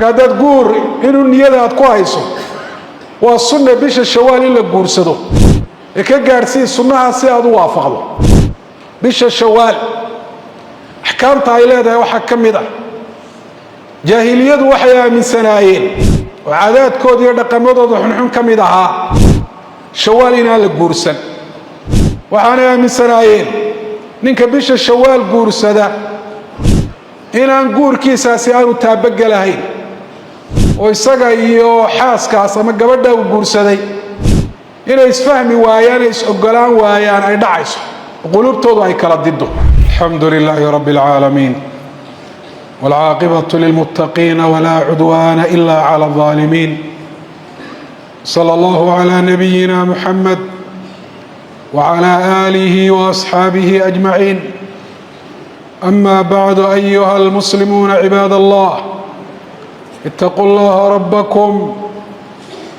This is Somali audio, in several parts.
هذا تقول إنه النية كويسة والسنة بيش الشوال إلا قرصده كجارسي السنة سياد وافقه بيش الشوال أحكام تايلادا وحكم ده جاهلية وحياة من سنين وعادات كود يرقم مضض حنحن كم دها شوالنا للجورسن وحنا من سنين نك بيش الشوال جورس ده هنا نقول كيس سيارو تابق لهين ويسقى يو حاس كاسم قبضة وجورس ده هنا يسفهم ويان يسقلان ويان أي دعيس قلوب توضع يكلا ضده الحمد لله رب العالمين والعاقبة للمتقين ولا عدوان إلا على الظالمين صلى الله على نبينا محمد وعلى آله وأصحابه أجمعين أما بعد أيها المسلمون عباد الله اتقوا الله ربكم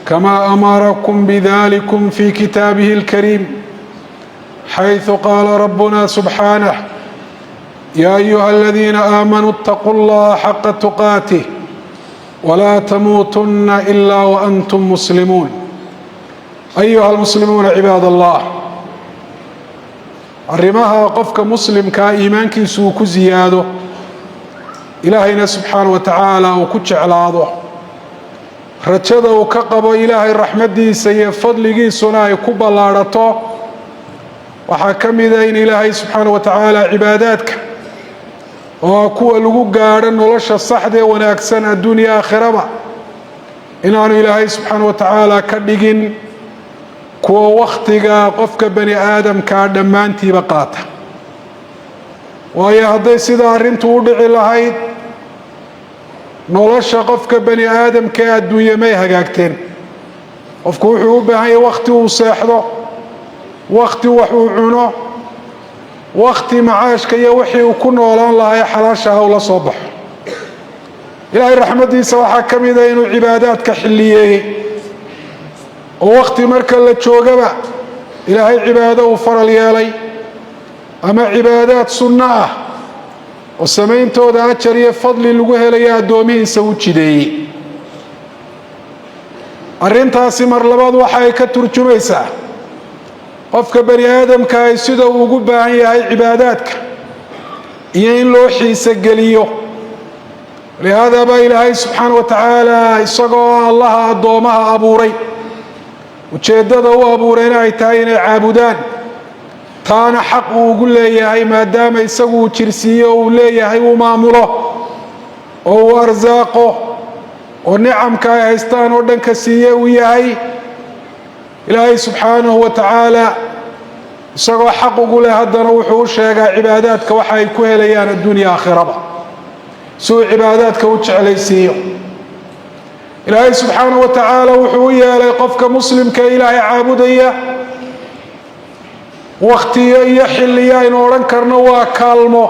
كما أمركم بذلكم في كتابه الكريم حيث قال ربنا سبحانه يا أيها الذين آمنوا اتقوا الله حق تقاته ولا تموتن إلا وأنتم مسلمون أيها المسلمون عباد الله الرماها قفك مسلم كإيمانك سوك زياده إلهينا سبحانه وتعالى وكتش على عضو رجد وكقب إلهي الرحمة دي سيء فضلقي سناء كوبا لارتو وحكم ذين إلهي سبحانه وتعالى عباداتك وكو لغو غارن ولش الصحده وناكسن الدنيا آخرة إن أنا إلهي سبحانه وتعالى كدغين كو وقتiga قفك بني آدم كدمانتي بقاته ويا هدي سيده arrintu u dhici lahayd nolosha qofka bani aadamka adduunyo may hagaagteen qofku wuxuu u baahan yahay waqti uu seexdo waqti wax uu cuno وقتي معاشك يا وحي وكنا ولا الله يا حلاشها ولا صبح إلهي رحمتي سواء كم إذا إنه عبادات كحلية ووقتي مركل تشوجبا إلهي عبادة وفر ليالي أما عبادات سنة وسمين تودا شريه فضل اللجوه ليا دومين سوتش دي أرنتها سمر لبعض وحي كترجميسا قفك بني آدم كاي سيده ugu baahan yahay cibaadaadka iyo in loo xiisageliyo لهذا با إلهي سبحانه وتعالى isagoo Allah adoomaha abuuray ujeedada uu abuurayna ay tahay inay caabudaan taana xaq uu ugu leeyahay maadaama isagu jirsiyo uu leeyahay uu maamulo oo arsaaqo oo ni'amka ay haystaan oo dhanka siiye uu yahay إلهي سبحانه وتعالى سقوا حقه له هذا نوحه الشيء عباداتك وحي كهليان الدنيا آخرة سوء عباداتك وتش علي سيء إلهي سبحانه وتعالى وحويا ليقفك مسلم كإلهي عابدية واختي يحليا نوران كرنوا كالمو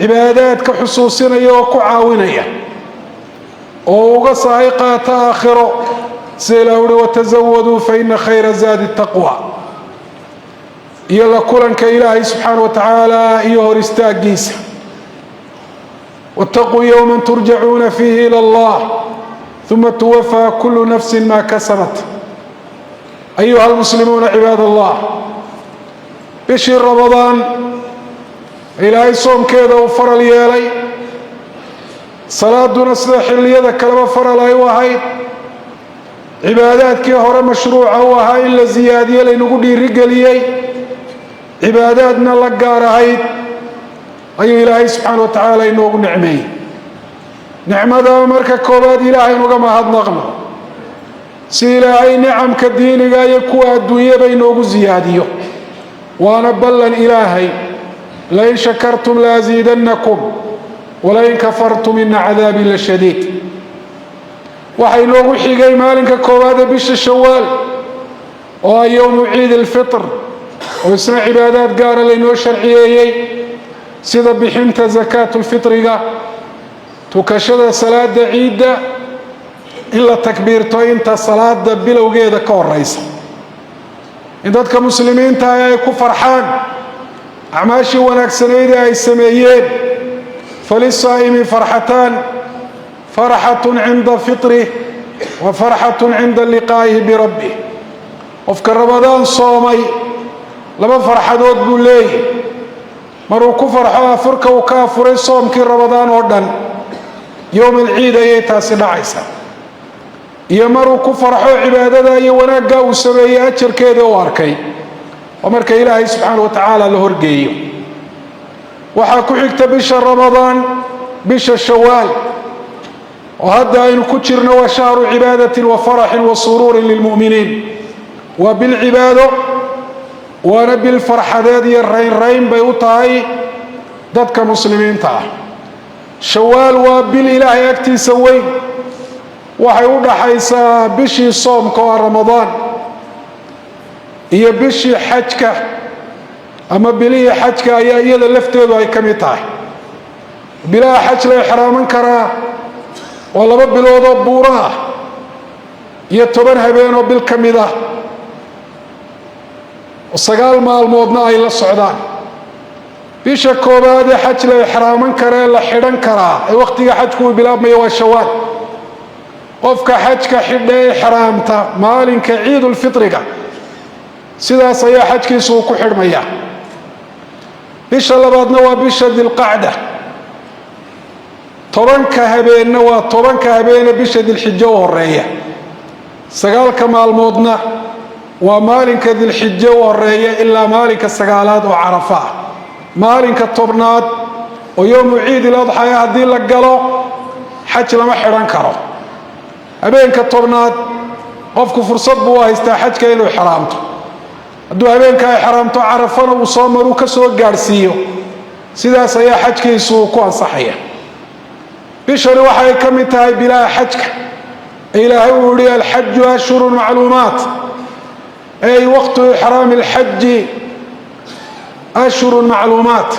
عباداتك حسوسينية وكعاونية وقصائقات آخرة سيلاوري وتزودوا فإن خير زاد التقوى يلا كلن كإلهي سبحانه وتعالى يهور استاقيس واتقوا يوما ترجعون فيه إلى الله ثم توفى كل نفس ما كسبت أيها المسلمون عباد الله بشير رمضان إلهي صوم كذا وفر ليالي صلاة دون سلاح اللي يذكر وفر لي وهي عبادات كي هور مشروعة وهاي إلا زيادية لنقول رجالية عباداتنا لقارة هاي أي إلهي سبحانه وتعالى إنه نعمي نعمة مركا كوباد إلهي نقام هاد نغمة سيلاهي نعم كالدين يكوى الدنيا بينه زيادية وانا بلن إلهي لئن شكرتم لازيدنكم ولئن كفرتم إن عذابي لشديد waxay loogu xigay maalinka koowaad bisha shawaal oo yawm ciid al-fitr oo isna cibaadaad gaar ah loo sharciyeeyay sida bixinta zakatul fitriga tukashada salaada ciida illa takbiirto inta salaada bilowgeeda ka horeysa in dadka muslimiinta ay ku farxaan acmaashi wanaagsaneed ay sameeyeen falisaa'imi farxatan فرحة عند فطره وفرحة عند لقائه بربه. وفك رمضان صومي لما فرحة دود بولي مرو كفر فرك وكافر صوم كي رمضان ودن يوم العيد يتاسي عيسى يمرو كفر عبادة يوناقا وسمي أجر كيدا واركي ومرك إلهي سبحانه وتعالى له القيم وحاكو حكت بشهر رمضان بشهر شوال وهذا إن كترنا وشهر عبادة وفرح وسرور للمؤمنين وبالعبادة ونبي الفرحة ذي الرين بيوتاي ضدك مسلمين تاع شوال وبالإله يكتي سوي وحيوضع حيسا بشي صوم كوا رمضان هي بشي حجك أما بلي حجك هي إذا لفتيدو هي كميتاي بلا حج لا إحراما كرا ولا ببلو ضبورا يتبنها بينه بالكميدة وصقال مال موضنا إلى السعودان بيشا كوبادي حج لا إحراما كرا إلا حيران كرا وقت حجكو بلا ميوا شوال قفك حجك حدي حرامتا مالك عيد الفطر سيدا سيا حجك سوق حرميا بيشا لبادنا وبيشا ذي القعدة طبنك هبين وطبنك هبين بيشا ذي الحجة والرية سقالك مال موضنا ومالك ذي الحجة والرية إلا مالك السقالات وعرفاء مالك الطبنات ويوم عيد الأضحى يهدي لك قالوا حج لما حران كرو habeenka tobnaad qofku fursad buu haystaa xajka inuu xaraamto hadduu habeenka ay xaraamto carafana uu soo maru ka soo gaarsiiyo sidaas ayaa xajkiisu ku ansaxaya bishani waxay ka mid tahay bilaa xajka ilaahay uu yiri al-hajj ashhurun ma'luumat ay waqtu ihram al-hajj ashhurun ma'luumat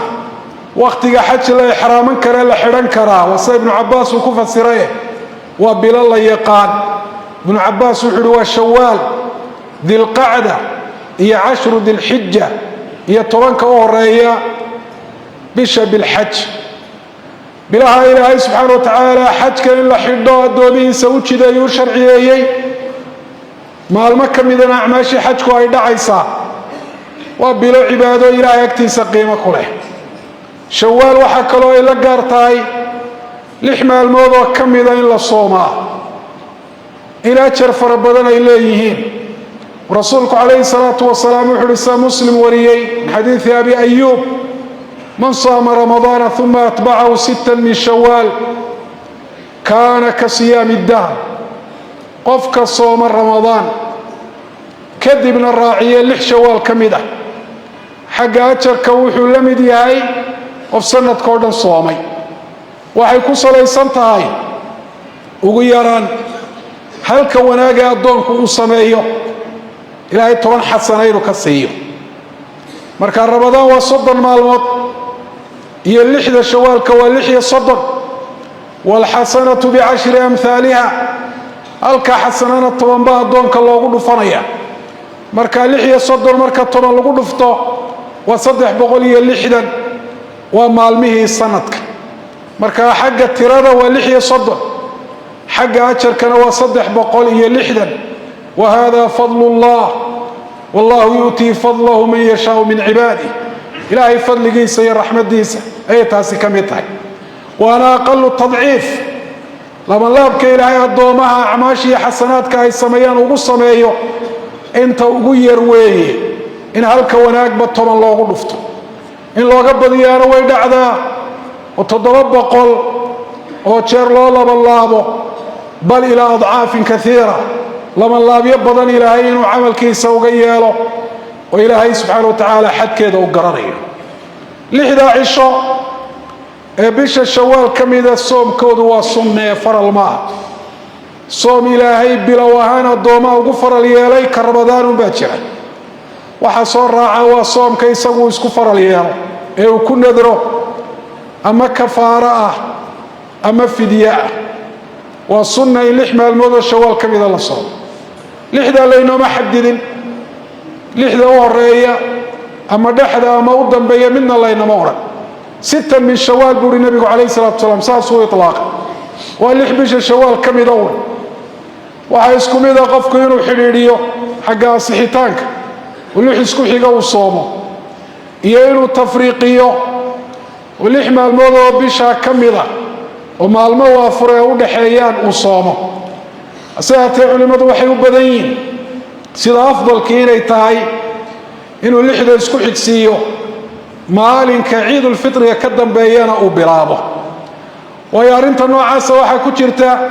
waqtiga xaj la ihraaman kara la xiran kara wasa ibn Abbas uu ku fasiray وبلا الله يقال ابن عباس وحده شوال ذي القعدة هي 10 ذي الحجة هي طبنك وهرية بشا بالحج بلا إلهي سبحانه وتعالى حج كان إلا حده الدومين سوتش ذا يشرعي ما المكة مذن أعماشي حج كوايدا عيسى وبلا عباده إلهي يكتيس قيمة كله شوال وحكله إلا قارتاي لحما الموضوع كم إذا إلا الصوماء إلى أجر ربنا إليهين ورسولك عليه الصلاة والسلام حديث مسلم وريي حديث أبي أيوب من صام رمضان ثم أتبعه 6 من شوال كان كصيام الدهر قفك صوم رمضان كذبنا الراعية لح شوال كمده حق أجر كوحو لمدي هاي وفي سنة كوردن صومي waxay ku salaysan tahay ugu yaraan halka wanaaga adoonku uu sameeyo ilaahay 10 xasanayro ka siiyo marka ramadaan waa 30 maalmood iyo 6 shawaalka waa 30 wal hasanatu bi 10 amthaliha halka xasanana 10 ba adoonka loogu dhufanaya marka 30 marka 10 lagu dhufto waa 360 waa maalmihii sanadka marka xagga tirada waa 60 xagga ajarkana waa 360 وهذا فضل الله والله يؤتي فضله من يشاء من عباده إلهي فضل جيسى يا رحمة ديسى أي تاسي كميتها وأنا أقل التضعيف لما الله بكي إلهي الضومها عماشي حسنات كاي السميان وقصة مايو انت وقير ويه إن هلك وناك بطم الله قلفته إن لو قبض يانا ويدع ذا وتضرب قل وتشير الله بالله بل إلى أضعاف كثيرة لما الله بيبضن إلهين وعمل كيسا وقياله وإلهي سبحانه وتعالى حد كيدا وقرريه لحدا عشو بيش الشوال كم إذا الصوم كودوا والصمنا فر الماء صوم إلهي بلوهانا الدوما وقفر ليالي كربضان باكرة وحصور راعة والصوم كيسا ويسكفر ليالي وكن ندرو أما كفارة أما فدياء والصنة اللحمة الموضة الشوال كم إذا الصوم لحدا لينو محددين لحدا ورية أما دحدا أما أضم بيا منا لينا مورا 6 من شوال بوري النبي عليه الصلاة والسلام ساسو إطلاقا ولح بش شوال كم يدور وحيسكم إذا قفكم إنه حريريو حق صحيتانك ولح يسكم حقا وصومه إنه تفريقيو ولح مع الموضوع بشا كم يدا ومع الموافر يود حيان وصومه سيأتي علماء وحي بدين سيدا أفضل كيني تاي إنه لحدا يسكو حكسيو مالين كعيد الفطر يكدن بيانا وبرابه ويارنت نوعا سواحا كترتا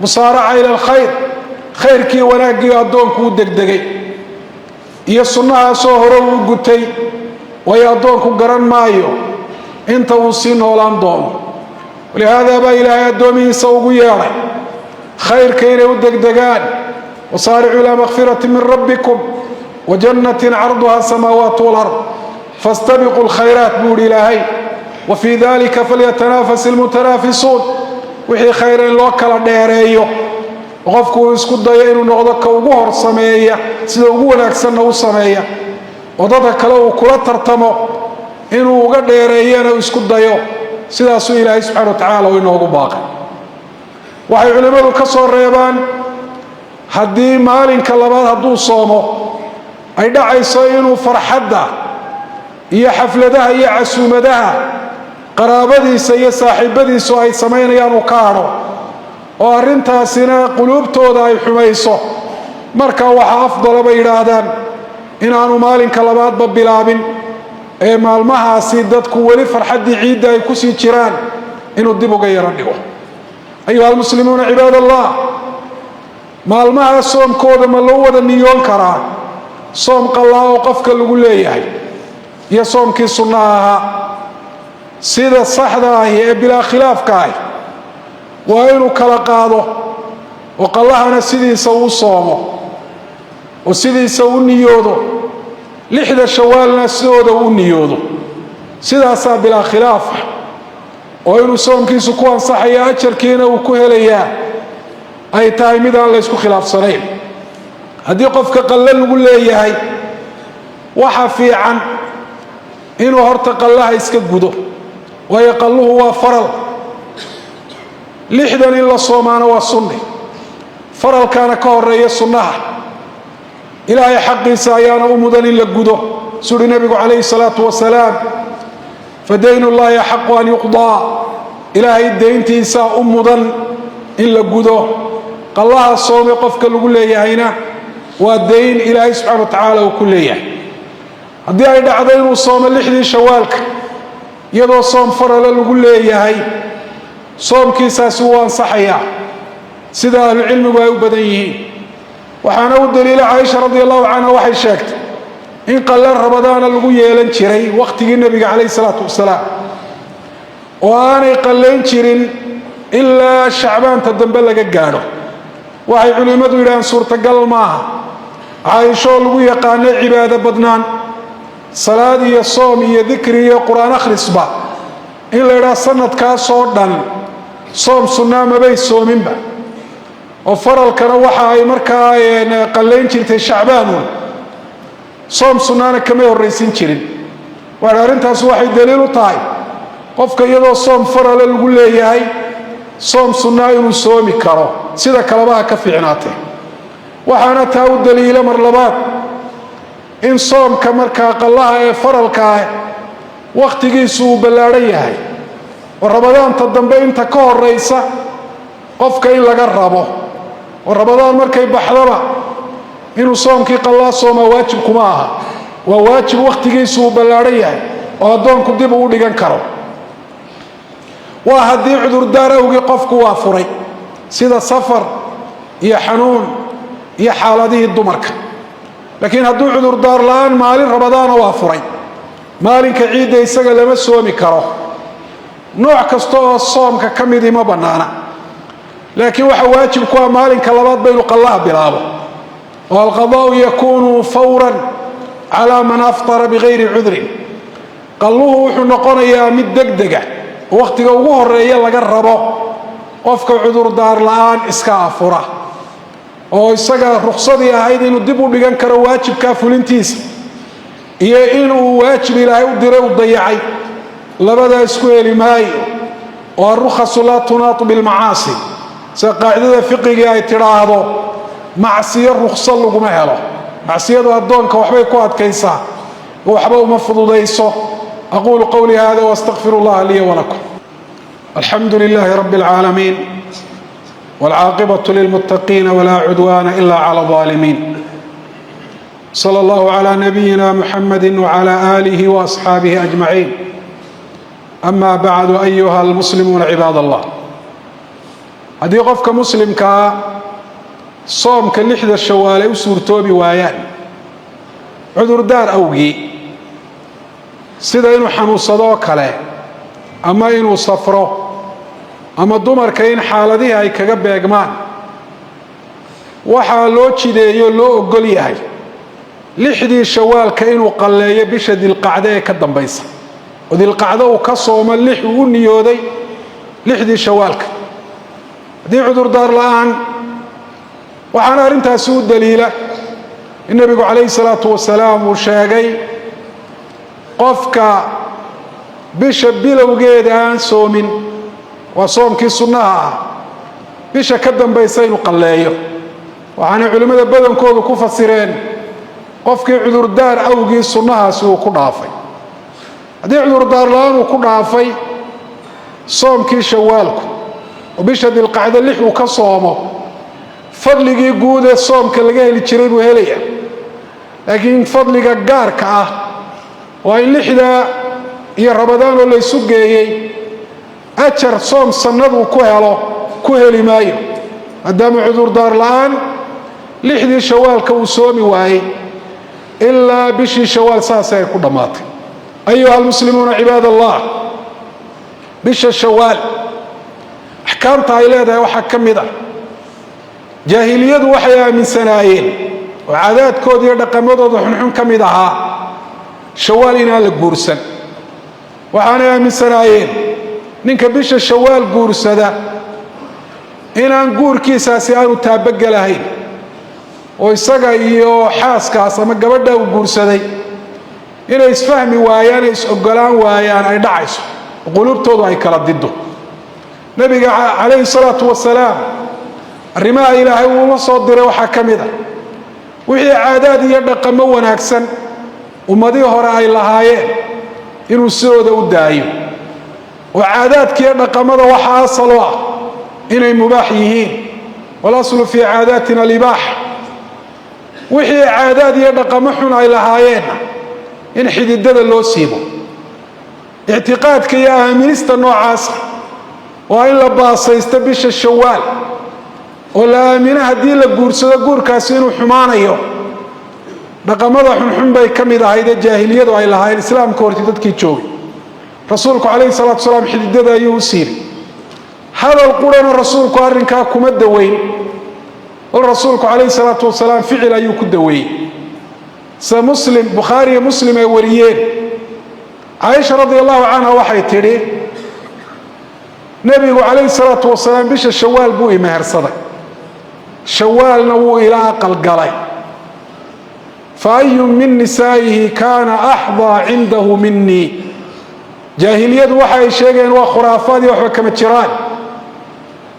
مصارعة إلى الخير خير كي وناقي أدون كو دقدقي يصنعها سوهرو وقتي ويأدون كو قران مايو انت وصين هولان دون ولهذا با إلهي أدومي سوقو ياري خير كيني ودقدقان وصارعوا إلى مغفرة من ربكم وجنة عرضها السماوات والأرض فاستبقوا الخيرات بور إلهي وفي ذلك فليتنافس المتنافسون وحي خير لوكال ديريو وقفكو اسكو دايين نقدك وغور سميه سيده ugu wanaagsan oo sameeya wadada kale oo kula tartamo inuu uga dheereeyana isku dayo sidaas Ilaahay subhanahu wa ta'ala inoogu baaqay waxay culimadu ka soo reebaan haddii maalinka labaad hadduu soomo ay dhacayso inuu farxadda iyo xafladaha iyo casuumadaha qaraabadiisa iyo saaxiibadiisu ay sameynayaan u kaaro oo arintaasina qulubtooda ay xumayso marka waxa afdal bay yiraahdaan inaanu maalinka labaadba bilaabin ee maalmahaasi dadku wali farxadii ciid ay ku sii jiraan inuu dib uga yara dhigo ayuha almuslimuuna cibaadallah maalmaha soomkooda ma loo wada niyoon karaa soom qallaa oo qofka lagu leeyahay iyo soomkii sunnaha sida saxda ah ee bilaa khilaafka ah waa inuu kala qaado oo qallahana sidiisa uu soomo oo sidiisa uu niyoodo lixda shawaalna sidooda uu niyoodo sidaasaa bilaa khilaaf oo inuu soomkiisu ku ansaxaya ajarkiina uu ku helayaa ay tahay mid aan la isku khilaafsanayn haddii qofka qalle lagu leeyahay waxa fiican inuu horta qallaha iska gudo waayo qalluhu waa faral lixdan in la soomaana waa sunni faralkaana ka horeeya sunnaha ilaahay xaqiisa ayaana u mudan in la gudo suri nabigu calayhi salaatu wasalaam fadaynu llahi axaqu an yuqdaa ilaahay dayntiisa u mudan in la gudo qallaha soome qofka lagu leeyahayna waa dayn ilaahay subxaana wa tacaala uu ku leeyahay haddii ay dhacdo inuu soomo lixdii shawaalka iyadoo soom farala lagu leeyahay soomkiisaasi wuu ansaxayaa sida ahlucilmigu ay u badan yihiin waxaana u daliila caaisha radi allahu canha waxay sheegtay in qalle ramadaana lagu yeelan jiray wakhtigii nebiga calayhi salaatu wasalaam oo aanay qallayn jirin ilaa shacbaanta dambe laga gaadho waxay culimmadu yidhahaan suurtagal maaha caaisho lagu yaqaano cibaado badnaan salaad iyo soom iyo dikri iyo qur'aan akhrisba in la yidhaha sanadkaasoo dhan soom sunnaa mabay soominba oo faralkana waxa ay markaa qallayn jirtay shacbaanun soom sunnaana kamay horraysin jirin waana arrintaas waxay daliil u tahay qofka iyadoo soom farala lagu leeyahay soom sunnaa inuu soomi karo sida kalabaha ka fiicnaatay waxaana taa u daliila mar labaad in soomka markaa qallaha ee faralka ah wakhtigiisu uu ballaadhan yahay oo ramadaanta dambe inta ka horraysa qofka in laga rabo oo ramadaan markay baxdaba inuu soomkii qallaa soomaa waajib kuma aha waa waajib wakhtigiisu uu ballaadhan yahay oo addoonku dib uu dhigan karo waa haddii cudurdaar awgii qofku waa furay sida safar iyo xanuun iyo xaaladihii dumarka laakiin hadduu cudurdaar la'aan maalin ramadaana waa furay maalinka ciidda isaga lama soomi karo nooc kasta oo soomka ka midii ma bannaana laakiin waxa waajib ku ah maalinka labaad baynu qallaha bilaabo oo alqadaa'u yakuunu fawran calaa man aftara bigayri cudrin qalluhu wuxuu noqonayaa mid degdega wakhtiga ugu horreeya laga rabo qofka cudurdaar la'aan iska afura oo isaga ruqsadii ahayd inuu dib u dhigan karo waajibkaa fulintiisa iyo inuu waajib ilaahay u diray u dayacay labadaa isku heli maayo والرخص لا تناط بالمعاصي سقاعدة فقهية أي تراهضو معصية الرخصة لكم هلو معصية الدونك وحبي كواد كيسا وحبو مفضو ديسو أقول قولي هذا واستغفر الله لي ولكم. الحمد لله رب العالمين والعاقبة للمتقين ولا عدوان إلا على الظالمين. صلى الله على نبينا محمد وعلى آله وأصحابه أجمعين. أما بعد أيها المسلمون عباد الله هذه قفك مسلم صوم كاللحظة الشوالي وسورتوبي وايان عذر دار أوجي سيدا إنو حنوصدو كله أما إنو صفرو أما الدمر كاين حالديها أي كغب يجمان وحا لو تشيديو لو أقوليهاي لحدي الشوال كاينو قلية بشد القعدة كدن بيصا وذي القعدة وكصوم اللح ونيودي لحدي الشوالك دي عذر دار الآن وحنا رنتها سود دليلة النبي عليه الصلاة والسلام وشاقي قفك بشبيل وقيدان صومين وصوم كي صناها بيش كدن بيسين وقلايه وعن علماء بدن كودو كفسرين قفك عذر دار اوغي صناها سو كدافاي هدي عذر دار لان وكدافاي صوم كي شوالك وبيش دي القعده لخ وكصومو فضلغي غود صوم كلغا هلي جيري بو هليا لكن فضلغا غارك وإن لحدا يا رمضان ولا يسوقي أجر صوم سند وكهله مايو قدام عذر دار الآن لحدي شوال كوسومي واي إلا بشي شوال ساسا يكون ماطي. أيها المسلمون عباد الله بش الشوال أحكام تايلادا وحكم ذا جاهلية وحيا من سنايين وعادات كودي رقمضة حنحن كمدها شوالنا للجورسن وأنا من سنايين نينك بيش الشوال جورس هذا إن أنجور كيساسي أنا تابق لهين ويسقى يو حاس كاس ما قبل ده وجورس هذا إن يسفهم ويان يسقلان ويان أي دعيس قلوب توضع يكلا ضده نبي عليه الصلاة والسلام الرماء إلهي وصدر وحكم ذا وهي عادات يدق مونا أكسن ومضي هراء اللهايين إنه السود ودايو وعادات كي رقمضة وحاصلوا إنه مباحيين والأصل في عاداتنا الإباح وحي عادات يرقمحنا إلى هايين إن حديد اللو سيبو اعتقاد كي آمنست النوع عاصر وإلا باصة يستبش الشوال ولا آمنها دي لقورسة قور كاسين وحمانيو رقمضة حنحن باي كميدة هيدا الجاهلية وإلا هاي الإسلام كورتي تدكي تشوي رسولك عليه الصلاة والسلام حديد يوسير هذا القرآن الرسول قارن كاكم الدوين الرسول عليه الصلاة والسلام فعل أيوك الدوين سمسلم بخاري مسلم أوليين عائشة رضي الله عنها وحي تري نبي عليه الصلاة والسلام بيش الشوال بوي مهر صدق شوال نو إلى أقل قلي فأي من نسائه كان أحظى عنده مني جاهلية وحي شيئين وخرافات وحكمة جيران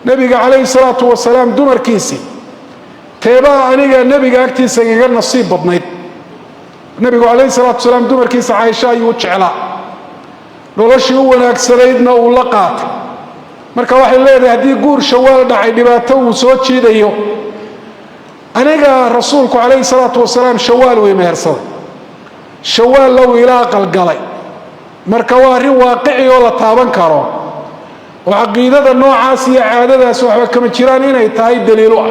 نبي عليه الصلاة والسلام دمر كيسي تيبا أنيقا نبي أكتيسا يقال نصيب بطنيد نبي عليه الصلاة والسلام دمر كيسي عايشا يوجعلا لولاشي هو ناكسريدنا ولقات marka waxa leedahay hadii guur shawaal dhacay dhibaato uu soo jeedayo aniga rasuulku kaleey salaatu wasalaam shawaal way mehersaday shawaal law ilaa qalgalay marka waa rin waaqici oo la taaban karo oo aqeedada noocaas iyo caadadaas waxba kama jiraan inay tahay daliil ah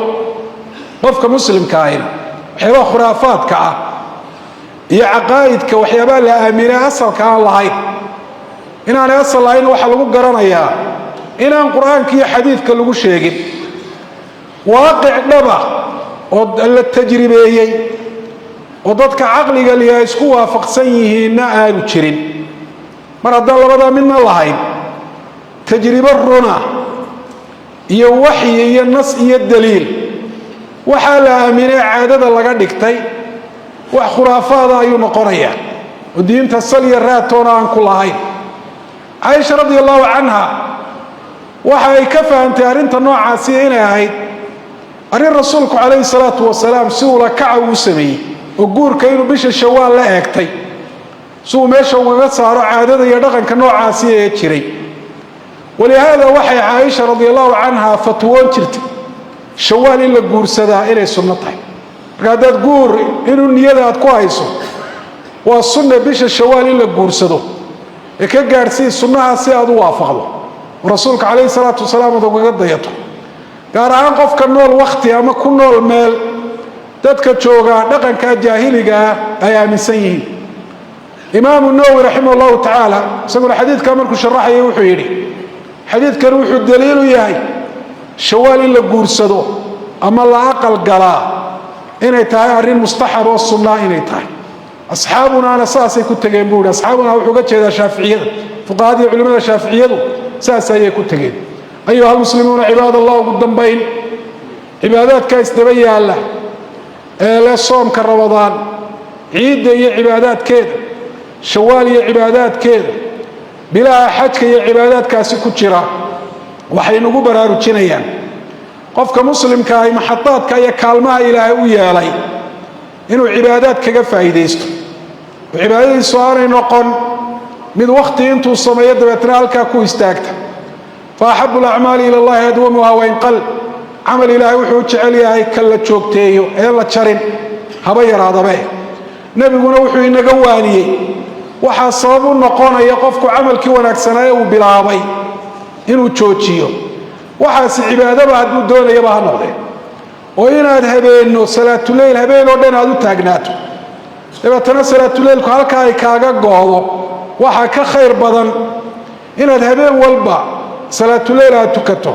qofka muslimka ah waxyaaba khuraafaadka ah iyo aqaaidka waxyaaba la aamina asalka aan lahayn inaan asal lahayn waxa lagu garanayaa inaan quraanka iyo xadiidka lagu sheegin waaqic dhaba oo la tajribeeyay oo dadka aqliga liya isku waafaqsan yihiin aanu jirin mar haddaan labada midna lahayn tajribo runa iyo waxyi iyo nas iyo daliil waxa la aaminay caadada laga dhigtay wax khuraafaad ayuu noqonayaa oo diinta saliya raatoona aan ku lahayn Aisha radiyallahu anha waxa ay ka fahamtay arrinta noocaasi inay ahayd arrin rasuulku calayhi salaatu wasalaam si uu la kaca uu sameeyey oo guurka inuu bisha shawaal la eegtay si uu meesha ugaga saaro caadada iyo dhaqanka noocaasi ee jiray walihaada waxay caaisha radiallahu canha fatwoon jirtay shawaal in la guursadaa inay sunno tahay marka haddaad guur inuu niyada aad ku hayso waa sunna bisha shawaal in la guursado ee ka gaadhsii sunnaha si aad u waafaqdo rasuulka calayhi salaatu wasalaam aad ugaga dayato gaar ahaan qofka nool wakhti ama ku nool meel dadka jooga dhaqanka jaahiliga ah ay aaminsan yihiin imaamu nawawi raximah allahu tacaala isaguna xadiidkaa markuu sharaxayay wuxuu yidhi xadiidkan wuxuu daliil u yahay shawaal in la guursado ama la aqal galaa inay tahay arrin mustaxab oo sunnaa inay tahay asxaabunaana saasay ku tegeen buu yidhi asxaabunaa wuxuu ga jeedaa shaaficiyada fuqahadii culimmada shaaficiyadu saas ayay ku tegeen ayuha almuslimuuna cibaad allah ugu dambayn cibaadaadkaa isdaba yaalla ee leh soomka ramadaan ciidda iyo cibaadaadkeeda shawaal iyo cibaadaadkeeda bilaha xajka iyo cibaadaadkaasi ku jira waxay nagu baraarujinayaan qofka muslimka ah maxadaadka iyo kaalmaha ilaahay u yeelay inuu cibaadaad kaga faa'iidaysto oo cibaadadiisu aanay noqon mid wakhti intuu sameeyo dabeetna halkaa ku istaagta fa axabu alacmaali ila allahi adwamuha wain qal camal ilaahay wuxuu jecel yahay kan la joogteeyo ee la jarin haba yaraadabe nebiguna wuxuu inaga waaniyey waxaa sabab u noqonaya qofku camalkii wanaagsanaa ee uu bilaabay inuu joojiyo waxaasi cibaadaba hadduu doonayaba ha noqdee oo inaad habeenno salaatuleyl habeen oo dhan aad u taagnaato dabeetana salaatuleylku halkaa ay kaaga go'do waxaa ka khayr badan inaad habeen walba salaatuleyl aad tukato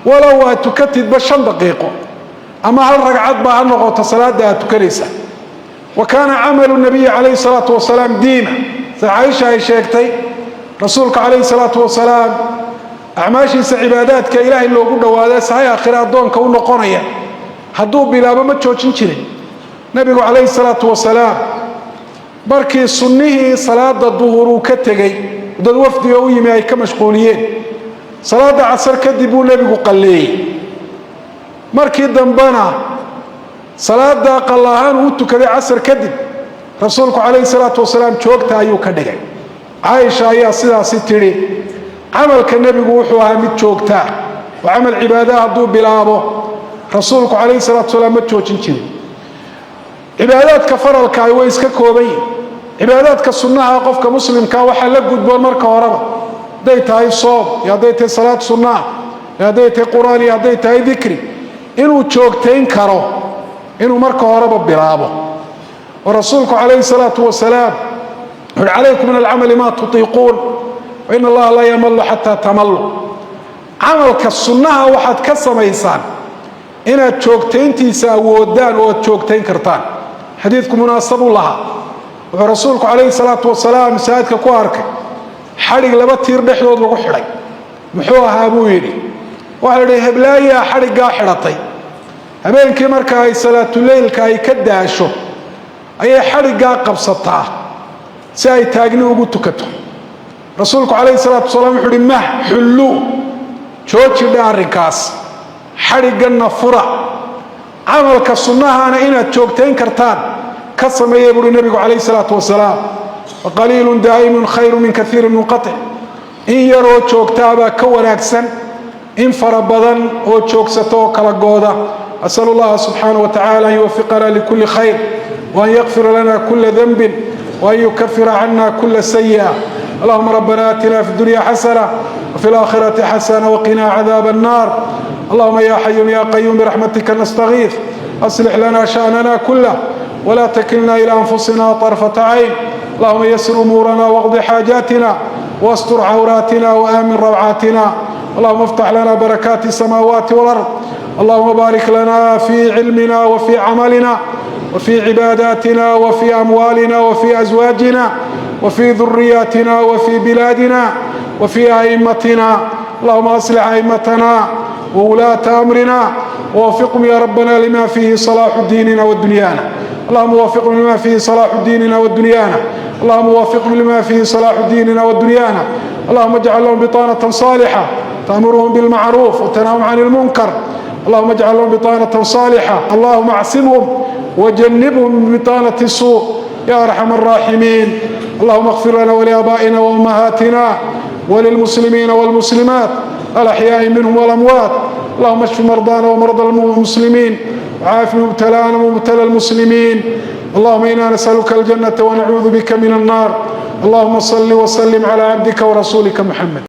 walow aad tukatidba 5 daqiiqo ama hal ragcad baa ha noqoto salaada aad tukanaysa wa kaana camalu nabiyi calayhi salaatu wasalaam diina sida caaisha ay sheegtay rasuulka calayhi salaatu wasalaam acmaashiisa cibaadaadka ilaahay loogu dhawaada sahay aakhira addoonka u noqonaya hadduu bilaabo ma joojin jirin nabigu calayhi salaatu wasalaam markii sunnihii salaada duhur uu ka tegey dad wafdiga u yimi ay ka mashquuliyeen salaada casar kadib uu nabigu qalleeyey markii dambana salaada qallahaan uu tukaday casar kadib rasuulku calayhi salaatu wasalaam joogta ayuu ka dhigay caaisha ayaa sidaasi tidhi camalka nebigu wuxuu ahaa mid joogtaa oo camal cibaadaha hadduu bilaabo rasuulku calayhi salaatu wasalaam ma joojin jirin cibaadaadka faralka ay way iska kooban yihiin cibaadaadka sunnaha qofka muslimka waxaa la gudboon marka horeba hadday tahay soom iyo hadday tahay salaad sunnaa iyo hadday tahay qur'aan iyo hadday tahay dikri inuu joogtayn karo inuu marka horeba bilaabo oo rasuulku calayhi salaatu wasalaam wuxuu calaykum min alcamali maa tutiiquun wa ina allaha laa yamallu xataa tamallu camalka sunnaha waxaad ka samaysaan inaad joogtayntiisa awoodaan oo aad joogtayn kartaan xadiidku munaasabu lahaa wuxuu rasuulku calayhi salaatu wasalaam masaajidka ku arkay xadhig 2 tiir dhexdood lagu xidhay muxuu ahaa buu yidhi waxaa la yidhi heblaayaa xadhiggaa xidhatay habeenkii marka ay salaatuleylka ay ka daasho ayay xadhiggaa qabsataa si ay taagni ugu tukato rasuulku calayhi salaatu wasalaam wuxuu yidhi mah xulluu joojidha arrinkaas xadhigganna fura camalka sunnahaana inaad joogtayn kartaan ka sameeyey buuhi nebigu calayhi salaatu wasalaam waqaliilun daa'imun khayru min kaiirin munqatic in yaroo joogtaabaa ka wanaagsan in fara badan oo joogsato oo kala gooda asalu allaha subxaanahu wa tacala an yuwafiqana likulli khayr وأن يغفر لنا كل ذنب وأن يكفر عنا كل سيئة اللهم ربنا آتنا في الدنيا حسنة وفي الآخرة حسنة وقنا عذاب النار اللهم يا حي يا قيوم برحمتك نستغيث أصلح لنا شأننا كله ولا تكلنا إلى أنفسنا طرفة عين اللهم يسر أمورنا واقض حاجاتنا واستر عوراتنا وآمن روعاتنا اللهم افتح لنا بركات السماوات والأرض اللهم بارك لنا في علمنا وفي عملنا وفي عباداتنا وفي أموالنا وفي أزواجنا وفي ذرياتنا وفي بلادنا وفي أئمتنا اللهم أصلح أئمتنا وولاة أمرنا ووفقهم يا ربنا لما فيه صلاح ديننا ودنيانا اللهم وفقهم لما فيه صلاح ديننا ودنيانا اللهم وفقهم لما فيه صلاح ديننا ودنيانا اللهم اجعل لهم بطانة صالحة تأمرهم بالمعروف وتنهاهم عن المنكر. اللهم اجعل لهم بطانة صالحة. اللهم اعصمهم وجنبهم من بطانة السوء يا أرحم الراحمين. اللهم اغفر لنا ولآبائنا وأمهاتنا وللمسلمين والمسلمات الأحياء منهم والأموات. اللهم اشف مرضانا ومرضى المسلمين وعاف مبتلانا ومبتلى المسلمين. اللهم إنا نسألك الجنة ونعوذ بك من النار. اللهم صل وسلم على عبدك ورسولك محمد.